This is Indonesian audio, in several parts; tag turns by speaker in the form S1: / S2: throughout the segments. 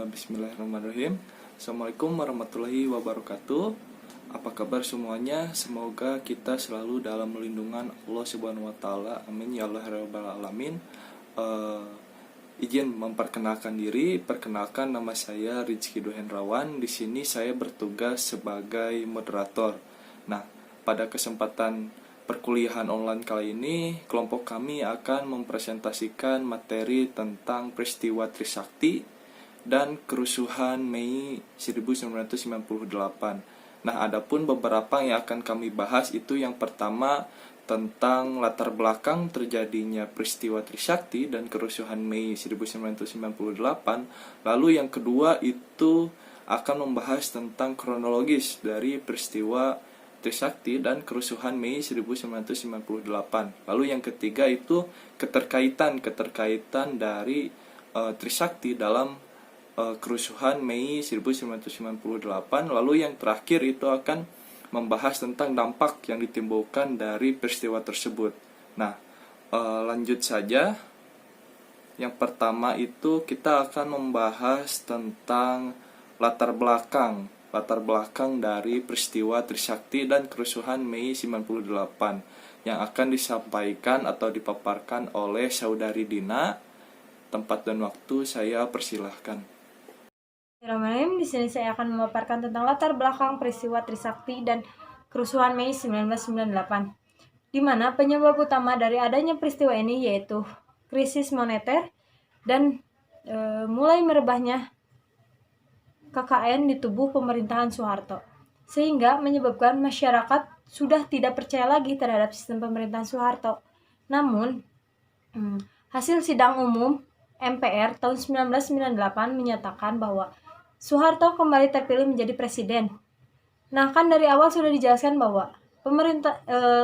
S1: Bismillahirrahmanirrahim. Assalamualaikum warahmatullahi wabarakatuh. Apa kabar semuanya? Semoga kita selalu dalam lindungan Allah Subhanahu wa taala. Amin ya Allah rabbal alamin. Izin memperkenalkan diri. Perkenalkan, nama saya Rizky Duhendrawan. Di sini saya bertugas sebagai moderator. Nah, pada kesempatan perkuliahan online kali ini, kelompok kami akan mempresentasikan materi tentang peristiwa Trisakti dan kerusuhan Mei 1998. Nah, adapun beberapa yang akan kami bahas itu, yang pertama tentang latar belakang terjadinya peristiwa Trisakti dan kerusuhan Mei 1998. Lalu yang kedua itu akan membahas tentang kronologis dari peristiwa Trisakti dan kerusuhan Mei 1998. Lalu yang ketiga itu keterkaitan dari Trisakti dalam kerusuhan Mei 1998. Lalu yang terakhir itu akan membahas tentang dampak yang ditimbulkan dari peristiwa tersebut. Nah, lanjut saja. Yang pertama itu kita akan membahas tentang latar belakang dari peristiwa Trisakti dan kerusuhan Mei 98 yang akan disampaikan atau dipaparkan oleh Saudari Dina. Tempat dan waktu saya persilahkan.
S2: Bismillahirrahmanirrahim. Di sini saya akan memaparkan tentang latar belakang peristiwa Trisakti dan kerusuhan Mei 1998, di mana penyebab utama dari adanya peristiwa ini yaitu krisis moneter dan mulai merebahnya KKN di tubuh pemerintahan Soeharto, sehingga menyebabkan masyarakat sudah tidak percaya lagi terhadap sistem pemerintahan Soeharto. Namun, hasil sidang umum MPR tahun 1998 menyatakan bahwa Soeharto kembali terpilih menjadi presiden. Nah, kan dari awal sudah dijelaskan bahwa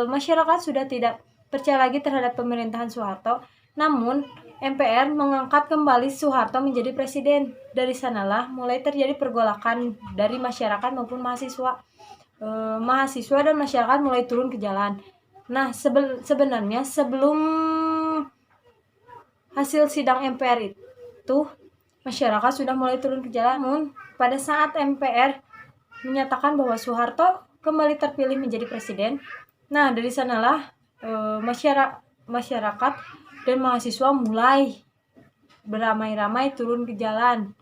S2: masyarakat sudah tidak percaya lagi terhadap pemerintahan Soeharto. Namun, MPR mengangkat kembali Soeharto menjadi presiden. Dari sanalah mulai terjadi pergolakan dari masyarakat maupun mahasiswa. Mahasiswa dan masyarakat mulai turun ke jalan. Nah, sebenarnya sebelum hasil sidang MPR itu, masyarakat sudah mulai turun ke jalan. Namun, pada saat MPR menyatakan bahwa Soeharto kembali terpilih menjadi presiden, nah dari sanalah masyarakat dan mahasiswa mulai beramai-ramai turun ke jalan.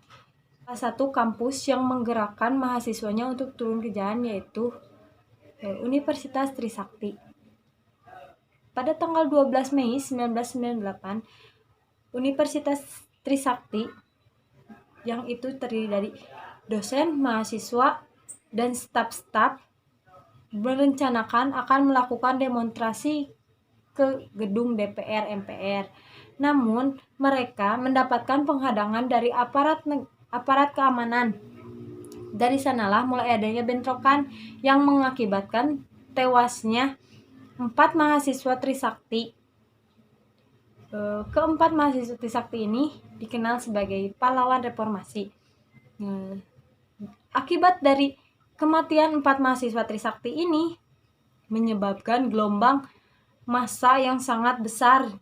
S2: Salah satu kampus yang menggerakkan mahasiswanya untuk turun ke jalan yaitu Universitas Trisakti. Pada tanggal 12 Mei 1998, Universitas Trisakti yang itu terdiri dari dosen, mahasiswa, dan staf-staf merencanakan akan melakukan demonstrasi ke gedung DPR MPR. Namun, mereka mendapatkan penghadangan dari aparat keamanan. Dari sanalah mulai adanya bentrokan yang mengakibatkan tewasnya 4 mahasiswa Trisakti. Keempat mahasiswa Trisakti ini dikenal sebagai pahlawan reformasi. Akibat dari kematian 4 mahasiswa Trisakti ini menyebabkan gelombang massa yang sangat besar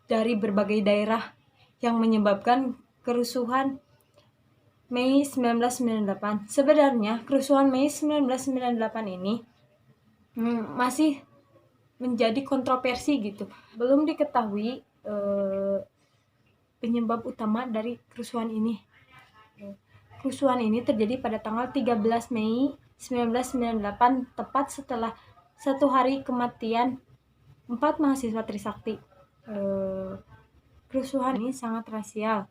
S2: dari berbagai daerah yang menyebabkan kerusuhan Mei 1998. Sebenarnya kerusuhan Mei 1998 ini masih menjadi kontroversi gitu. Belum diketahui penyebab utama dari kerusuhan ini. Kerusuhan ini terjadi pada tanggal 13 Mei 1998, tepat setelah 1 hari kematian 4 mahasiswa Trisakti. Kerusuhan ini sangat rasial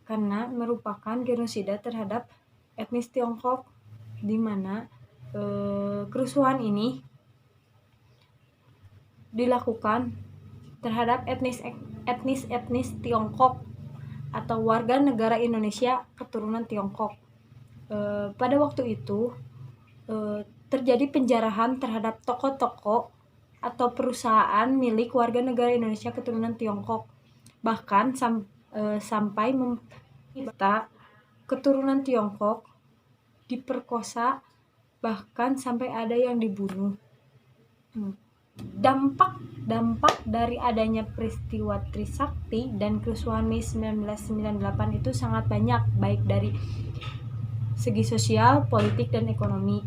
S2: karena merupakan genosida terhadap etnis Tiongkok, di mana kerusuhan ini dilakukan terhadap etnis Tiongkok atau warga negara Indonesia keturunan Tiongkok. Pada waktu itu terjadi penjarahan terhadap toko-toko atau perusahaan milik warga negara Indonesia keturunan Tiongkok. Bahkan sampai meminta keturunan Tiongkok diperkosa, bahkan sampai ada yang dibunuh. Dampak dari adanya peristiwa Trisakti dan kerusuhan Mei 1998 itu sangat banyak, baik dari segi sosial, politik, dan ekonomi.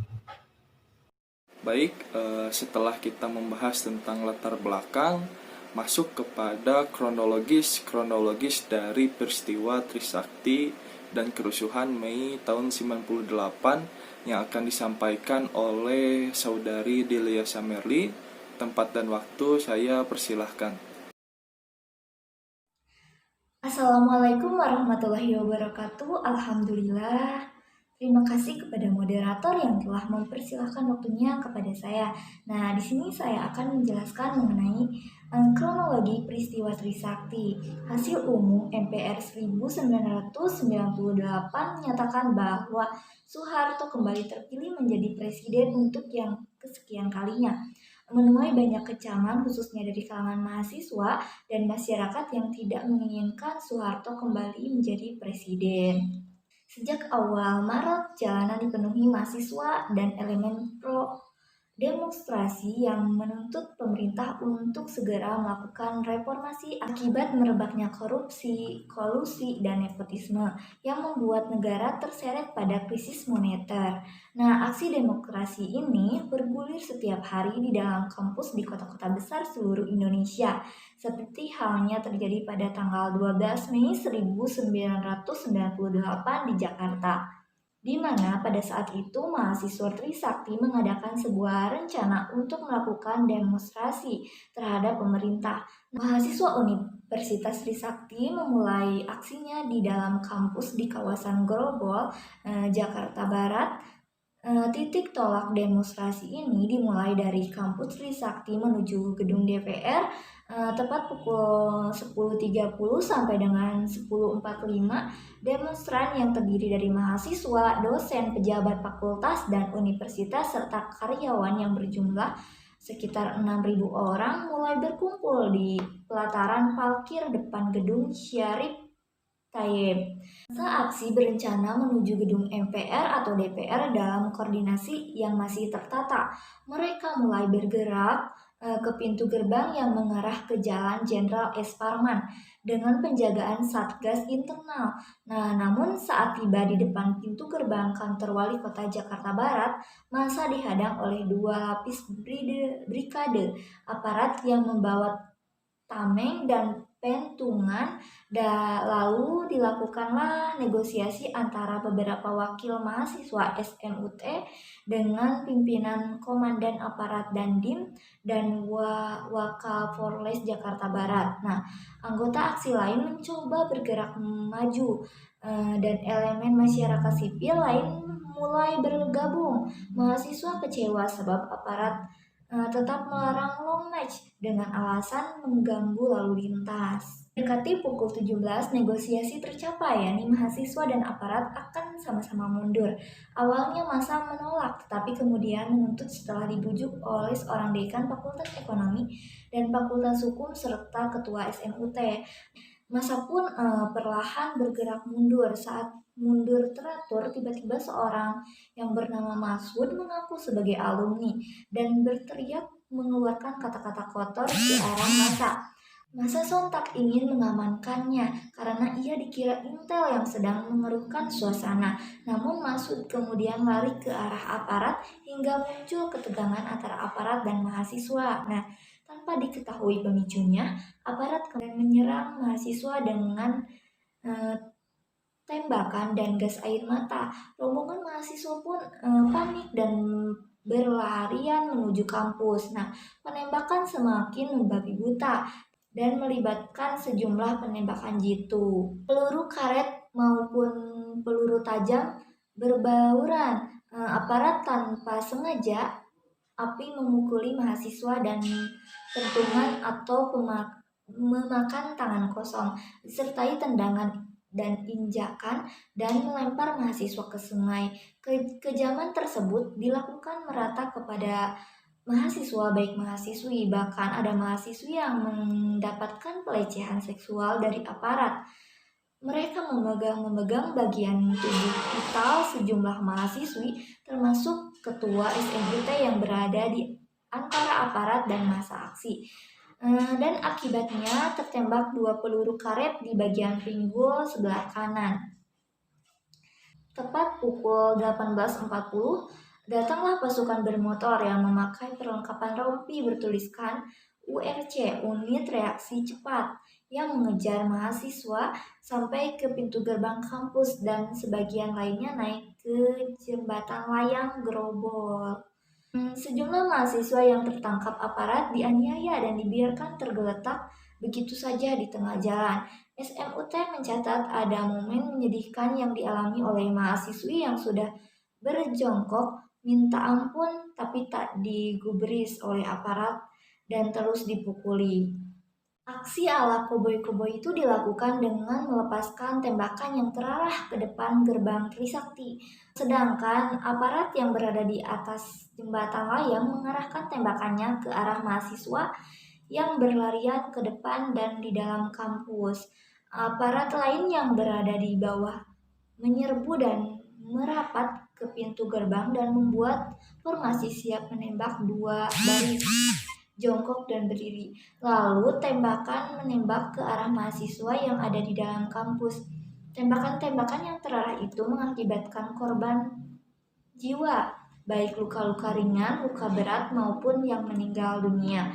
S1: Baik, setelah kita membahas tentang latar belakang, masuk kepada kronologis dari peristiwa Trisakti dan kerusuhan Mei tahun 98 yang akan disampaikan oleh saudari Delia Samerli. Tempat dan waktu saya persilahkan.
S3: Assalamualaikum warahmatullahi wabarakatuh. Alhamdulillah. Terima kasih kepada moderator yang telah mempersilahkan waktunya kepada saya. Nah, di sini saya akan menjelaskan mengenai kronologi peristiwa Trisakti. Hasil umum MPR 1998 menyatakan bahwa Soeharto kembali terpilih menjadi presiden untuk yang kesekian kalinya, menuai banyak kecaman khususnya dari kalangan mahasiswa dan masyarakat yang tidak menginginkan Soeharto kembali menjadi presiden. Sejak awal Maret, jalanan dipenuhi mahasiswa dan elemen pro demonstrasi yang menuntut pemerintah untuk segera melakukan reformasi akibat merebaknya korupsi, kolusi, dan nepotisme yang membuat negara terseret pada krisis moneter. Nah, aksi demokrasi ini bergulir setiap hari di dalam kampus di kota-kota besar seluruh Indonesia, seperti halnya terjadi pada tanggal 12 Mei 1998 di Jakarta, di mana pada saat itu mahasiswa Trisakti mengadakan sebuah rencana untuk melakukan demonstrasi terhadap pemerintah. Mahasiswa Universitas Trisakti memulai aksinya di dalam kampus di kawasan Grogol, Jakarta Barat. Titik tolak demonstrasi ini dimulai dari kampus Trisakti menuju gedung DPR tepat pukul 10.30 sampai dengan 10.45. Demonstran yang terdiri dari mahasiswa, dosen, pejabat fakultas, dan universitas serta karyawan yang berjumlah sekitar 6.000 orang mulai berkumpul di pelataran parkir depan gedung Syarif Tayyip. Masa aksi berencana menuju gedung MPR atau DPR dalam koordinasi yang masih tertata. Mereka mulai bergerak ke pintu gerbang yang mengarah ke Jalan Jenderal S. Parman dengan penjagaan Satgas Internal. Nah, namun saat tiba di depan pintu gerbang kantor Wali Kota Jakarta Barat, masa dihadang oleh 2 lapis brigade aparat yang membawa tameng dan pentungan. Lalu dilakukanlah negosiasi antara beberapa wakil mahasiswa SMUT dengan pimpinan Komandan Aparat Dandim dan Wakapolres Jakarta Barat. Nah, anggota aksi lain mencoba bergerak maju dan elemen masyarakat sipil lain mulai bergabung. Mahasiswa kecewa sebab aparat tetap melarang long march dengan alasan mengganggu lalu lintas. Mendekati pukul 17, negosiasi tercapai, yakni mahasiswa dan aparat akan sama-sama mundur. Awalnya massa menolak, tetapi kemudian menuntut setelah dibujuk oleh seorang dekan Fakultas Ekonomi dan Fakultas Hukum serta ketua SMUT. Massa pun perlahan bergerak mundur. Saat mundur teratur, tiba-tiba seorang yang bernama Masud mengaku sebagai alumni dan berteriak mengeluarkan kata-kata kotor ke arah massa. Massa sontak ingin mengamankannya karena ia dikira intel yang sedang mengerukkan suasana. Namun Masud kemudian lari ke arah aparat hingga muncul ketegangan antara aparat dan mahasiswa. Nah, tanpa diketahui pemicunya, aparat kemudian menyerang mahasiswa dengan tembakan dan gas air mata. Rombongan mahasiswa pun panik dan berlarian menuju kampus. Nah, penembakan semakin membabi buta dan melibatkan sejumlah penembakan jitu. Peluru karet maupun peluru tajam berbauran. Aparat tanpa sengaja api memukuli mahasiswa dan pentungan atau memakan tangan kosong, disertai tendangan dan injakan dan melempar mahasiswa ke sungai. Kejaman tersebut dilakukan merata kepada mahasiswa baik mahasiswi, bahkan ada mahasiswi yang mendapatkan pelecehan seksual dari aparat. Mereka memegang bagian tubuh vital sejumlah mahasiswi termasuk ketua SMUT yang berada di para aparat dan massa aksi. Dan akibatnya tertembak 2 peluru karet di bagian pinggul sebelah kanan. Tepat pukul 18.40, datanglah pasukan bermotor yang memakai perlengkapan rompi bertuliskan URC, Unit Reaksi Cepat, yang mengejar mahasiswa sampai ke pintu gerbang kampus dan sebagian lainnya naik ke jembatan layang Grobol. Sejumlah mahasiswa yang tertangkap aparat dianiaya dan dibiarkan tergeletak begitu saja di tengah jalan. SMUT mencatat ada momen menyedihkan yang dialami oleh mahasiswi yang sudah berjongkok minta ampun tapi tak digubris oleh aparat dan terus dipukuli. Aksi ala koboi-koboi itu dilakukan dengan melepaskan tembakan yang terarah ke depan gerbang Trisakti. Sedangkan aparat yang berada di atas jembatan layang mengarahkan tembakannya ke arah mahasiswa yang berlarian ke depan dan di dalam kampus. Aparat lain yang berada di bawah menyerbu dan merapat ke pintu gerbang dan membuat formasi siap menembak 2 baris, jongkok dan berdiri. Lalu tembakan menembak ke arah mahasiswa yang ada di dalam kampus. Tembakan-tembakan yang terarah itu mengakibatkan korban jiwa, baik luka-luka ringan, luka berat maupun yang meninggal dunia.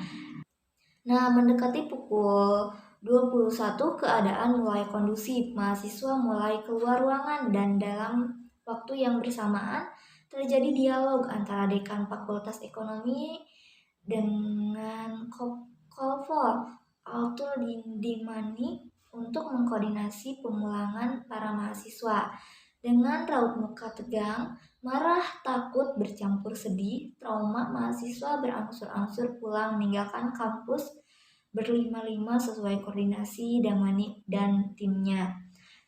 S3: Nah, mendekati pukul 21 keadaan mulai kondusif. Mahasiswa mulai keluar ruangan dan dalam waktu yang bersamaan terjadi dialog antara dekan Fakultas Ekonomi dengan Kolfor Altur Dimani untuk mengkoordinasi pemulangan para mahasiswa. Dengan raut muka tegang, marah, takut, bercampur sedih, trauma, mahasiswa berangsur-angsur pulang meninggalkan kampus berlima-lima sesuai koordinasi Damani dan timnya.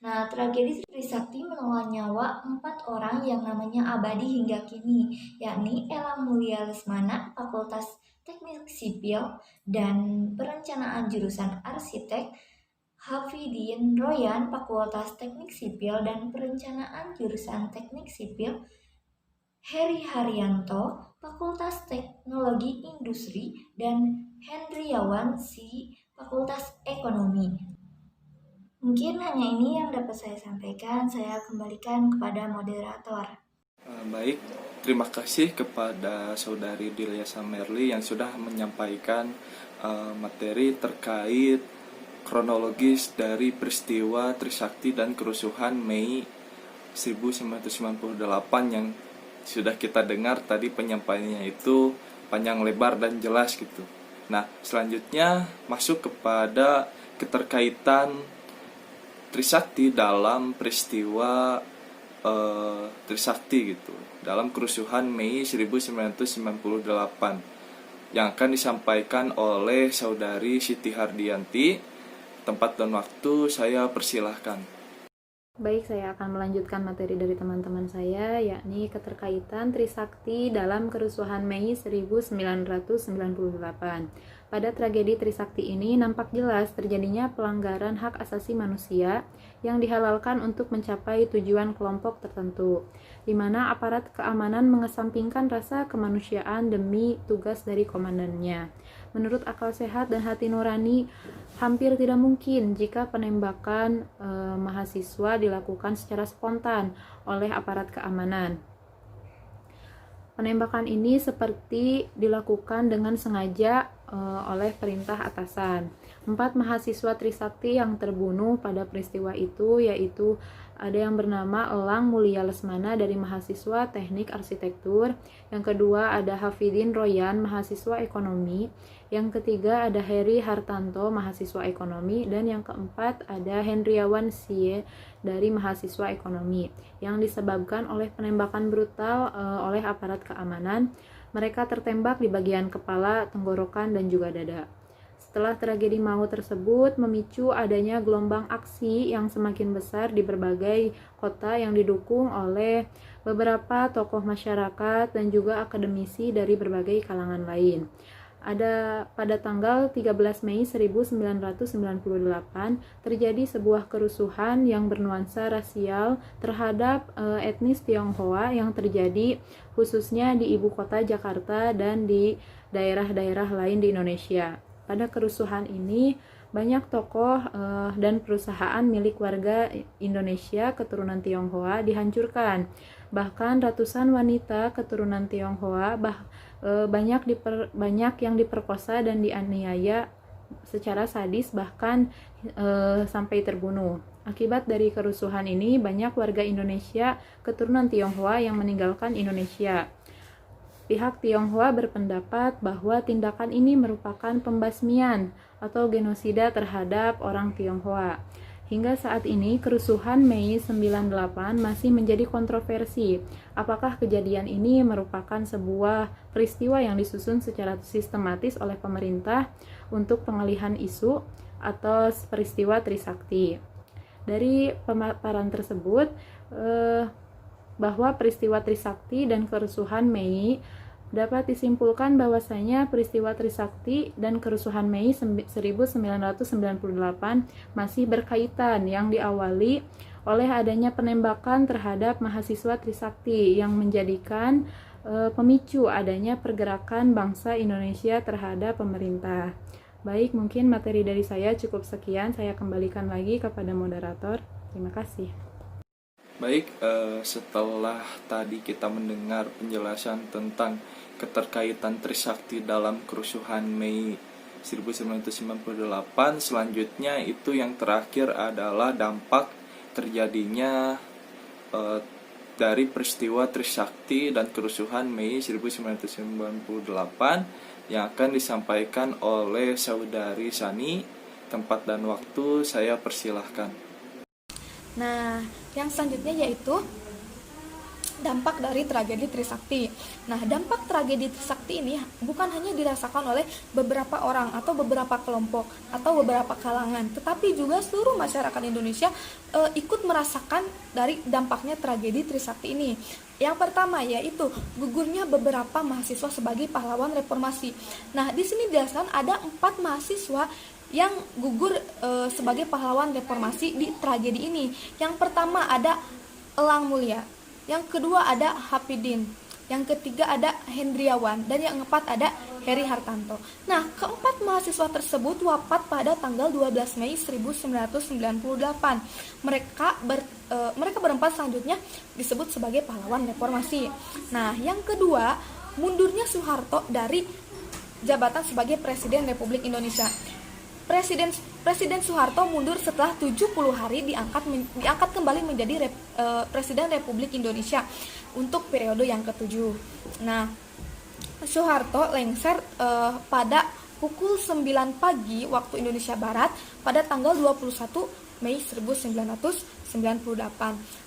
S3: Nah, tragedi Trisakti menelan nyawa 4 orang yang namanya abadi hingga kini, yakni Ella Mulia Lesmana, Fakultas Teknik Sipil dan Perencanaan jurusan Arsitek, Hafidin Royan, Fakultas Teknik Sipil dan Perencanaan jurusan Teknik Sipil, Heri Haryanto, Fakultas Teknologi Industri, dan Hendriawan Si, Fakultas Ekonomi. Mungkin hanya ini yang dapat saya sampaikan. Saya kembalikan kepada moderator.
S1: Baik, terima kasih kepada Saudari Dilia Samerli yang sudah menyampaikan materi terkait kronologis dari peristiwa Trisakti dan kerusuhan Mei 1998 yang sudah kita dengar tadi penyampaiannya itu panjang lebar dan jelas gitu. Nah, selanjutnya masuk kepada keterkaitan Trisakti dalam peristiwa Trisakti gitu, dalam kerusuhan Mei 1998 yang akan disampaikan oleh Saudari Siti Hardianti. Tempat dan waktu saya persilahkan.
S4: Baik, saya akan melanjutkan materi dari teman-teman saya, yakni keterkaitan Trisakti dalam kerusuhan Mei 1998. Pada tragedi Trisakti ini nampak jelas terjadinya pelanggaran hak asasi manusia yang dihalalkan untuk mencapai tujuan kelompok tertentu, di mana aparat keamanan mengesampingkan rasa kemanusiaan demi tugas dari komandannya. Menurut akal sehat dan hati nurani, hampir tidak mungkin jika penembakan mahasiswa dilakukan secara spontan oleh aparat keamanan. Penembakan ini seperti dilakukan dengan sengaja oleh perintah atasan. 4 mahasiswa Trisakti yang terbunuh pada peristiwa itu yaitu ada yang bernama Elang Mulia Lesmana dari mahasiswa Teknik Arsitektur, yang kedua ada Hafidin Royan mahasiswa Ekonomi, yang ketiga ada Heri Hartanto mahasiswa Ekonomi, dan yang keempat ada Hendriawan Sie dari mahasiswa Ekonomi yang disebabkan oleh penembakan brutal oleh aparat keamanan. Mereka tertembak di bagian kepala, tenggorokan, dan juga dada. Setelah tragedi maut tersebut memicu adanya gelombang aksi yang semakin besar di berbagai kota yang didukung oleh beberapa tokoh masyarakat dan juga akademisi dari berbagai kalangan lain. Ada pada tanggal 13 Mei 1998 terjadi sebuah kerusuhan yang bernuansa rasial terhadap etnis Tionghoa yang terjadi khususnya di ibu kota Jakarta dan di daerah-daerah lain di Indonesia. Pada kerusuhan ini banyak tokoh dan perusahaan milik warga Indonesia keturunan Tionghoa dihancurkan. Bahkan ratusan wanita keturunan Tionghoa banyak yang diperkosa dan dianiaya secara sadis, bahkan sampai terbunuh. Akibat dari kerusuhan ini, banyak warga Indonesia keturunan Tionghoa yang meninggalkan Indonesia. Pihak Tionghoa berpendapat bahwa tindakan ini merupakan pembasmian atau genosida terhadap orang Tionghoa. Hingga saat ini, kerusuhan Mei 98 masih menjadi kontroversi. Apakah kejadian ini merupakan sebuah peristiwa yang disusun secara sistematis oleh pemerintah untuk pengalihan isu atau peristiwa Trisakti? Dari pemaparan tersebut, bahwa peristiwa Trisakti dan kerusuhan Mei dapat disimpulkan bahwasanya peristiwa Trisakti dan kerusuhan Mei 1998 masih berkaitan, yang diawali oleh adanya penembakan terhadap mahasiswa Trisakti yang menjadikan pemicu adanya pergerakan bangsa Indonesia terhadap pemerintah. Baik, mungkin materi dari saya cukup sekian. Saya kembalikan lagi kepada moderator. Terima kasih.
S1: Baik, setelah tadi kita mendengar penjelasan tentang keterkaitan Trisakti dalam kerusuhan Mei 1998, selanjutnya itu yang terakhir adalah dampak terjadinya dari peristiwa Trisakti dan kerusuhan Mei 1998 yang akan disampaikan oleh saudari Sani. Tempat dan waktu saya persilahkan.
S5: Nah, yang selanjutnya yaitu dampak dari tragedi Trisakti. Nah, dampak tragedi Trisakti ini bukan hanya dirasakan oleh beberapa orang atau beberapa kelompok atau beberapa kalangan, tetapi juga seluruh masyarakat Indonesia ikut merasakan dari dampaknya tragedi Trisakti ini. Yang pertama yaitu gugurnya beberapa mahasiswa sebagai pahlawan reformasi. Nah, di sini dijelaskan ada 4 mahasiswa yang gugur sebagai pahlawan reformasi di tragedi ini. Yang pertama ada Elang Mulia, yang kedua ada Hapidin, yang ketiga ada Hendriawan, dan yang keempat ada Heri Hartanto. Nah, keempat mahasiswa tersebut wafat pada tanggal 12 Mei 1998. Mereka berempat selanjutnya disebut sebagai pahlawan reformasi. Nah, yang kedua, mundurnya Soeharto dari jabatan sebagai Presiden Republik Indonesia. Presiden Soeharto mundur setelah 70 hari diangkat kembali menjadi Presiden Republik Indonesia untuk periode yang ke-7. Nah, Soeharto lengser pada pukul 9 pagi waktu Indonesia Barat pada tanggal 21 Mei 1998.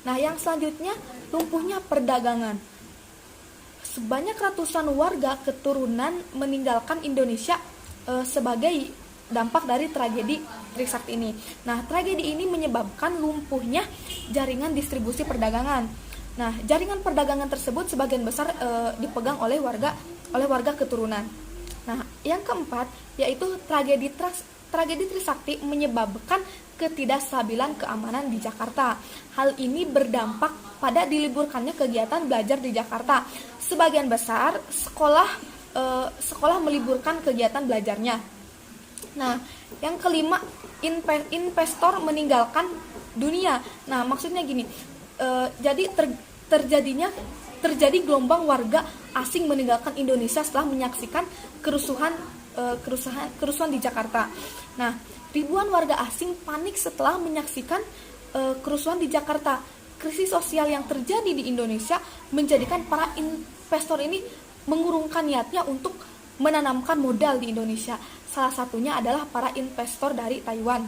S5: Nah, yang selanjutnya lumpuhnya perdagangan. Sebanyak ratusan warga keturunan meninggalkan Indonesia sebagai dampak dari tragedi Trisakti ini. Nah, tragedi ini menyebabkan lumpuhnya jaringan distribusi perdagangan. Nah, jaringan perdagangan tersebut sebagian besar dipegang oleh warga keturunan. Nah, yang keempat yaitu tragedi Trisakti menyebabkan ketidakstabilan keamanan di Jakarta. Hal ini berdampak pada diliburkannya kegiatan belajar di Jakarta. Sebagian besar sekolah meliburkan kegiatan belajarnya. Nah, yang kelima, investor meninggalkan dunia. Nah, maksudnya gini, jadi terjadi gelombang warga asing meninggalkan Indonesia setelah menyaksikan kerusuhan di Jakarta. Nah, ribuan warga asing panik setelah menyaksikan kerusuhan di Jakarta. Krisis sosial yang terjadi di Indonesia menjadikan para investor ini mengurungkan niatnya untuk menanamkan modal di Indonesia. Salah satunya adalah para investor dari Taiwan.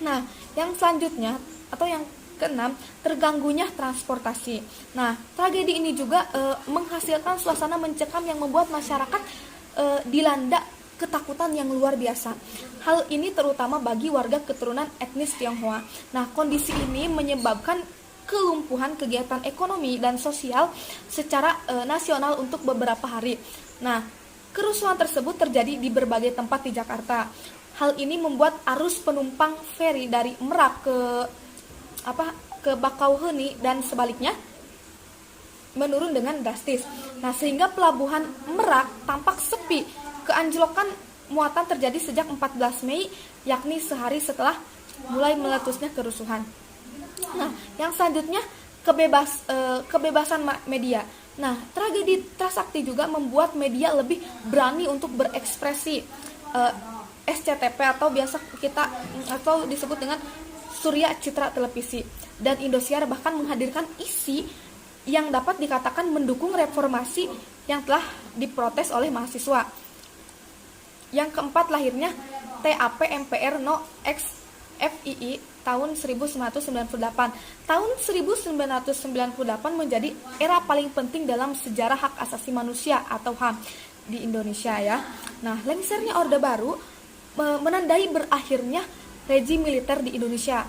S5: Nah, yang selanjutnya atau yang keenam, terganggunya transportasi. Nah, tragedi ini juga menghasilkan suasana mencekam yang membuat masyarakat dilanda ketakutan yang luar biasa. Hal ini terutama bagi warga keturunan etnis Tionghoa. Nah, kondisi ini menyebabkan kelumpuhan kegiatan ekonomi dan sosial secara nasional untuk beberapa hari. Nah, Kerusuhan tersebut terjadi di berbagai tempat di Jakarta. Hal ini membuat arus penumpang feri dari Merak ke Bakauheni dan sebaliknya menurun dengan drastis. Nah, sehingga pelabuhan Merak tampak sepi. Keanjlokan muatan terjadi sejak 14 Mei, yakni sehari setelah mulai meletusnya kerusuhan. Nah, yang selanjutnya kebebasan media. Nah, tragedi Trisakti juga membuat media lebih berani untuk berekspresi. SCTV atau disebut dengan Surya Citra Televisi dan Indosiar bahkan menghadirkan isi yang dapat dikatakan mendukung reformasi yang telah diprotes oleh mahasiswa. Yang keempat, lahirnya TAP MPR No X FII tahun 1998. Tahun 1998 menjadi era paling penting dalam sejarah hak asasi manusia atau HAM di Indonesia ya. Nah, lengsernya Orde Baru menandai berakhirnya rejim militer di Indonesia.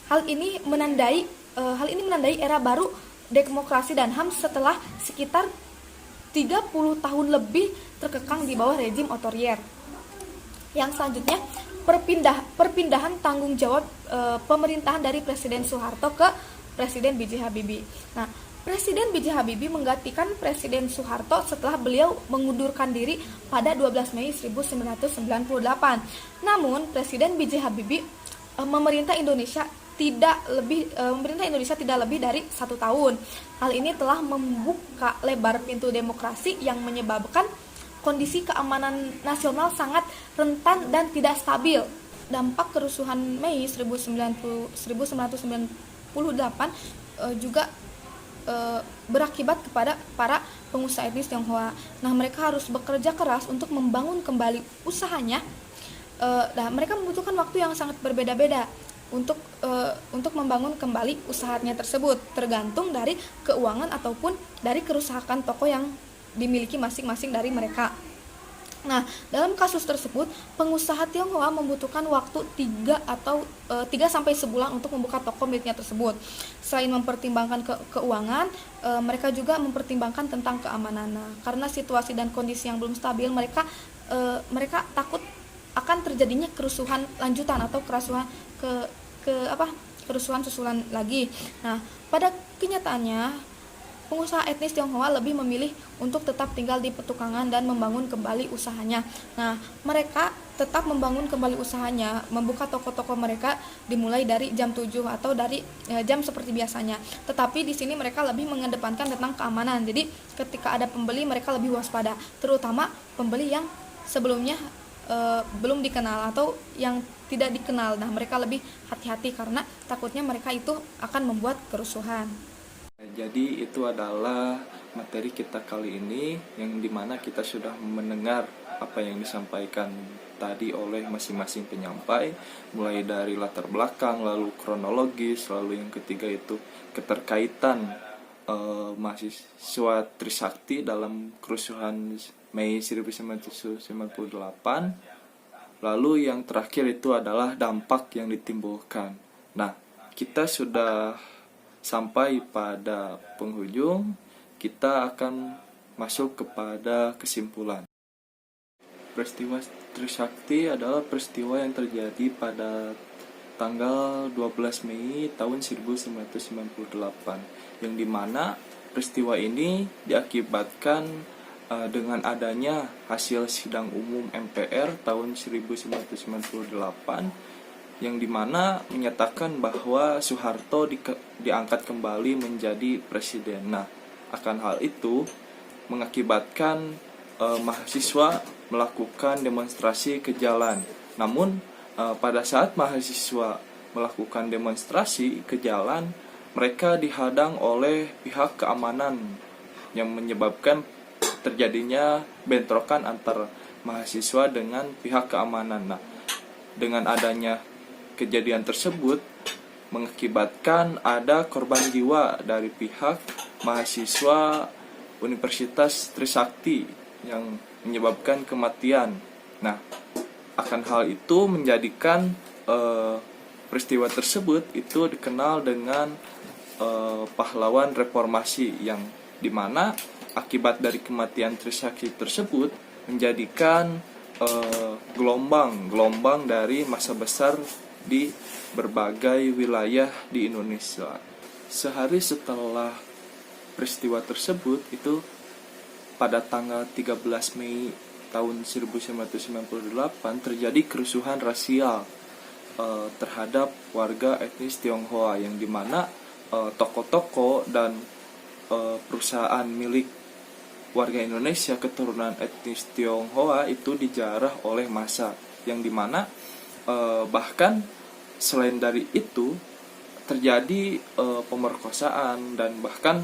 S5: Hal ini menandai era baru demokrasi dan HAM setelah sekitar 30 tahun lebih terkekang di bawah rejim otoriter. Yang selanjutnya, perpindahan tanggung jawab pemerintahan dari Presiden Soeharto ke Presiden B.J. Habibie. Nah, Presiden B.J. Habibie menggantikan Presiden Soeharto setelah beliau mengundurkan diri pada 12 Mei 1998. Namun, Presiden B.J. Habibie memerintah Indonesia tidak lebih dari 1 tahun. Hal ini telah membuka lebar pintu demokrasi yang menyebabkan kondisi keamanan nasional sangat rentan dan tidak stabil. Dampak kerusuhan Mei 1998 juga berakibat kepada para pengusaha etnis Tionghoa. Nah, mereka harus bekerja keras untuk membangun kembali usahanya. Mereka membutuhkan waktu yang sangat berbeda-beda untuk membangun kembali usahanya tersebut, tergantung dari keuangan ataupun dari kerusakan toko yang dimiliki masing-masing dari mereka. Nah, dalam kasus tersebut, pengusaha Tionghoa membutuhkan waktu 3 sampai sebulan untuk membuka toko miliknya tersebut. Selain mempertimbangkan keuangan, mereka juga mempertimbangkan tentang keamanan. Nah, karena situasi dan kondisi yang belum stabil, mereka takut akan terjadinya kerusuhan lanjutan atau kerusuhan susulan lagi. Nah, pada kenyataannya pengusaha etnis Tionghoa lebih memilih untuk tetap tinggal di petukangan dan membangun kembali usahanya. Nah, mereka tetap membangun kembali usahanya, membuka toko-toko mereka dimulai dari jam 7 atau dari jam seperti biasanya. Tetapi di sini mereka lebih mengedepankan tentang keamanan. Jadi, ketika ada pembeli mereka lebih waspada, terutama pembeli yang sebelumnya belum dikenal atau yang tidak dikenal. Nah, mereka lebih hati-hati karena takutnya mereka itu akan membuat kerusuhan.
S1: Jadi itu adalah materi kita kali ini, yang dimana kita sudah mendengar apa yang disampaikan tadi oleh masing-masing penyampai, mulai dari latar belakang, lalu kronologis, lalu yang ketiga itu keterkaitan mahasiswa Trisakti dalam kerusuhan Mei 1998. Lalu yang terakhir itu adalah dampak yang ditimbulkan. Nah, kita sudah sampai pada penghujung, kita akan masuk kepada kesimpulan. Peristiwa Trisakti adalah peristiwa yang terjadi pada tanggal 12 Mei tahun 1998, yang dimana peristiwa ini diakibatkan dengan adanya hasil sidang umum MPR tahun 1998, yang dimana menyatakan bahwa Soeharto diangkat kembali menjadi presiden. Nah, akan hal itu mengakibatkan mahasiswa melakukan demonstrasi ke jalan. Namun pada saat mahasiswa melakukan demonstrasi ke jalan, mereka dihadang oleh pihak keamanan yang menyebabkan terjadinya bentrokan antar mahasiswa dengan pihak keamanan. Nah, dengan adanya kejadian tersebut mengakibatkan ada korban jiwa dari pihak mahasiswa Universitas Trisakti yang menyebabkan kematian. Nah, akan hal itu menjadikan peristiwa tersebut itu dikenal dengan pahlawan reformasi, yang dimana akibat dari kematian Trisakti tersebut menjadikan gelombang dari massa besar di berbagai wilayah di Indonesia. Sehari setelah peristiwa tersebut, itu pada tanggal 13 Mei tahun 1998 terjadi kerusuhan rasial terhadap warga etnis Tionghoa, yang dimana toko-toko dan perusahaan milik warga Indonesia keturunan etnis Tionghoa itu dijarah oleh massa, yang dimana bahkan selain dari itu terjadi pemerkosaan dan bahkan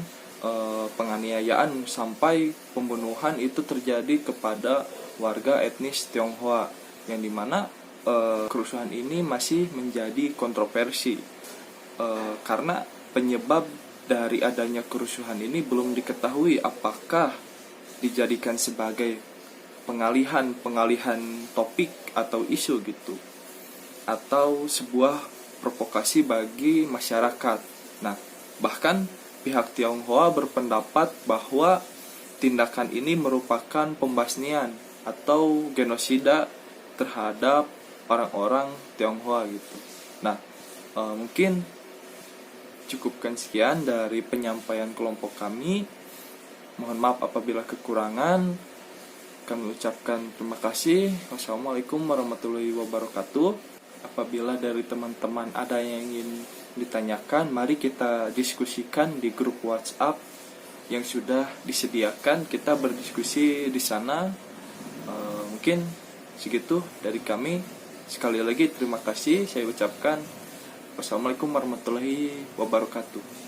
S1: penganiayaan sampai pembunuhan itu terjadi kepada warga etnis Tionghoa, yang dimana kerusuhan ini masih menjadi kontroversi karena penyebab dari adanya kerusuhan ini belum diketahui, apakah dijadikan sebagai pengalihan topik atau isu gitu, atau sebuah provokasi bagi masyarakat. Nah, bahkan pihak Tionghoa berpendapat bahwa tindakan ini merupakan pembasmian atau genosida terhadap orang-orang Tionghoa gitu. Nah, mungkin cukupkan sekian dari penyampaian kelompok kami. Mohon maaf apabila kekurangan. Kami ucapkan terima kasih. Wassalamualaikum warahmatullahi wabarakatuh. Apabila dari teman-teman ada yang ingin ditanyakan, mari kita diskusikan di grup WhatsApp yang sudah disediakan. Kita berdiskusi di sana. Mungkin segitu dari kami. Sekali lagi terima kasih saya ucapkan. Wassalamualaikum warahmatullahi wabarakatuh.